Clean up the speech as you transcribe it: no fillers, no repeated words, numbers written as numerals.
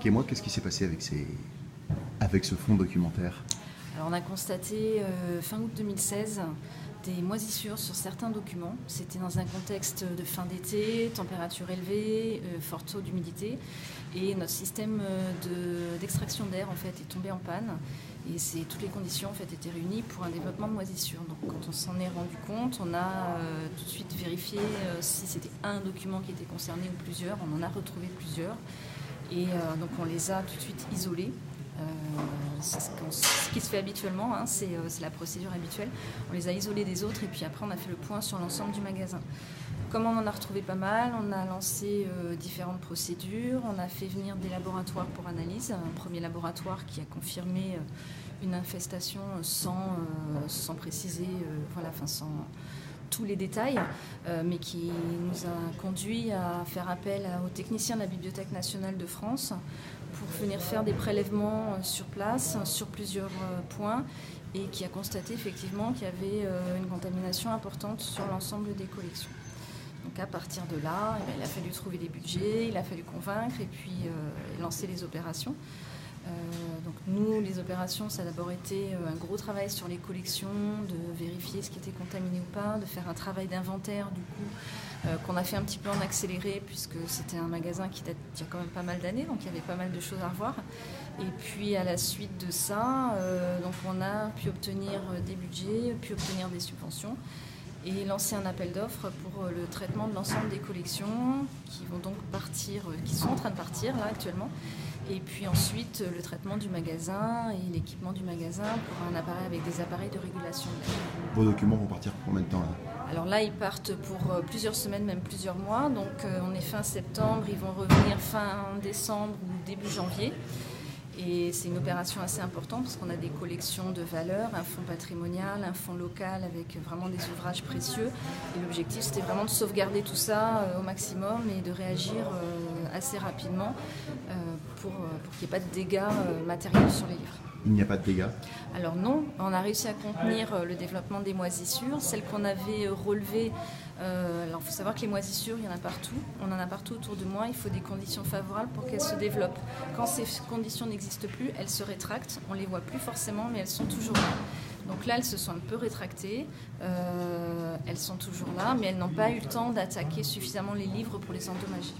Expliquez-moi, qu'est-ce qui s'est passé avec ce fonds documentaire? Alors on a constaté fin août 2016 des moisissures sur certains documents. C'était dans un contexte de fin d'été, température élevée, fort taux d'humidité. Et notre système d'extraction d'air en fait, est tombé en panne. Et toutes les conditions en fait, étaient réunies pour un développement de moisissures. Donc quand on s'en est rendu compte, on a tout de suite vérifié si c'était un document qui était concerné ou plusieurs. On en a retrouvé plusieurs. Et donc on les a tout de suite isolés. C'est ce qui se fait habituellement, hein, c'est la procédure habituelle. On les a isolés des autres et puis après on a fait le point sur l'ensemble du magasin. Comme on en a retrouvé pas mal, on a lancé différentes procédures, on a fait venir des laboratoires pour analyse. Un premier laboratoire qui a confirmé une infestation sans préciser, sans tous les détails, mais qui nous a conduit à faire appel aux techniciens de la Bibliothèque nationale de France pour venir faire des prélèvements sur place, sur plusieurs points, et qui a constaté effectivement qu'il y avait une contamination importante sur l'ensemble des collections. Donc à partir de là, il a fallu trouver des budgets, il a fallu convaincre et puis lancer les opérations. Donc nous, les opérations, ça a d'abord été un gros travail sur les collections, de vérifier ce qui était contaminé ou pas, de faire un travail d'inventaire du coup, qu'on a fait un petit peu en accéléré puisque c'était un magasin qui date d'il y a quand même pas mal d'années, donc il y avait pas mal de choses à revoir. Et puis à la suite de ça, donc on a pu obtenir des budgets, pu obtenir des subventions et lancer un appel d'offres pour le traitement de l'ensemble des collections qui vont donc partir, qui sont en train de partir là actuellement. Et puis ensuite, le traitement du magasin et l'équipement du magasin pour un appareil avec des appareils de régulation. Vos documents vont partir pour combien de temps là? Alors là, ils partent pour plusieurs semaines, même plusieurs mois. Donc on est fin septembre, ils vont revenir fin décembre ou début janvier. Et c'est une opération assez importante parce qu'on a des collections de valeurs, un fonds patrimonial, un fonds local avec vraiment des ouvrages précieux. Et l'objectif, c'était vraiment de sauvegarder tout ça au maximum et de réagir assez rapidement pour qu'il n'y ait pas de dégâts matériels sur les livres. Il n'y a pas de dégâts? Alors non, on a réussi à contenir le développement des moisissures. Celles qu'on avait relevées, alors il faut savoir que les moisissures, il y en a partout. On en a partout autour de moi. Il faut des conditions favorables pour qu'elles se développent. Quand ces conditions n'existent plus, elles se rétractent. On ne les voit plus forcément, mais elles sont toujours là. Donc là, elles se sont un peu rétractées. Elles sont toujours là, mais elles n'ont pas eu le temps d'attaquer suffisamment les livres pour les endommager.